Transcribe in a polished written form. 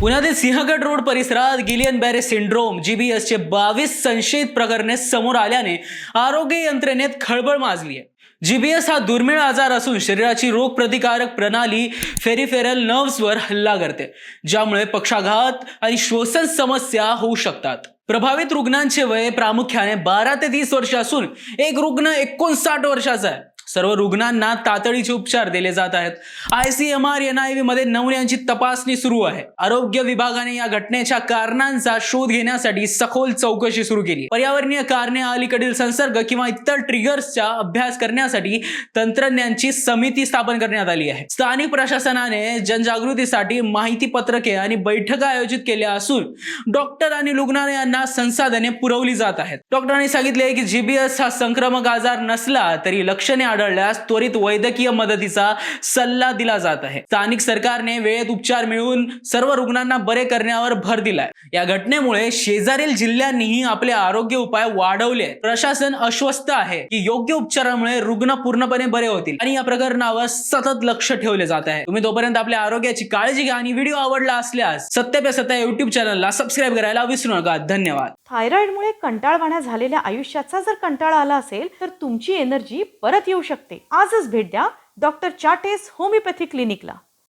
पुण्यातील सिंहगड रोड परिसरात Gillian बॅरे syndrome जीबीएसचे 22 संशयित प्रकरणे समोर आल्याने आरोग्य यंत्रणेत खळबळ माजली आहे। जीबीएस हा दुर्मिळ आजार असून शरीराची रोगप्रतिकारक प्रणाली फेरिफेरल नर्व्सवर हल्ला करते, ज्यामुळे पक्षाघात आणि श्वसन समस्या होऊ शकतात। प्रभावित रुग्णांचे वय प्रामुख्याने 12 ते 30 वर्ष असून एक रुग्ण 59 वर्षाचा आहे। सर्व रुग्णांना तातडीचे उपचार दिले जात आहेत। ICMR NIV मध्ये नमुन्यांची तपासणी सुरू आहे। आरोग्य विभागाने या घटनेच्या कारणांचा शोध घेण्यासाठी सखोल चौकशी सुरू केली। पर्यावरणीय कारणे, अलीकडील संसर्ग किंवा इतर ट्रिगर्सचा अभ्यास करण्यासाठी तंत्रज्ञांची समिती स्थापन करण्यात आली आहे। स्थानिक प्रशासनाने जनजागृतीसाठी माहिती पत्रके आणि बैठका आयोजित केल्या असून डॉक्टर आणि रुग्णालयांना संसाधने पुरवली जात आहेत। डॉक्टरांनी सांगितले की जीबीएस हा संक्रमक आजार नसला तरी लक्षणे आढळल्यास त्वरित वैद्यकीय मदतीचा सल्ला दिला जात आहे। स्थानिक सरकारने वेळेत उपचार मिळवून सर्व रुग्णांना बरे करण्यावर भर दिलाय। या घटनेमुळे शेजारील जिल्ह्यांनीही आपले आरोग्य उपाय वाढवले आहेत। प्रशासन आश्वस्त आहे की योग्य उपचारामुळे रुग्ण पूर्णपणे बरे होतील आणि या प्रकरणावर सतत लक्ष ठेवले जात आहे। तुम्ही तोपर्यंत आपल्या आरोग्याची काळजी घ्या आणि व्हिडिओ आवडला असल्यास सत्य पे सत्य YouTube चॅनलला सबस्क्राइब करायला विसरू नका। धन्यवाद। थायरॉइडमुळे कंटाळवाण्या झालेल्या आयुष्याचा जर कंटाळा आला असेल तर तुमची एनर्जी परत येऊ शकते। आजच भेट द्या डॉक्टर चाटेस होमिओपॅथी क्लिनिकला।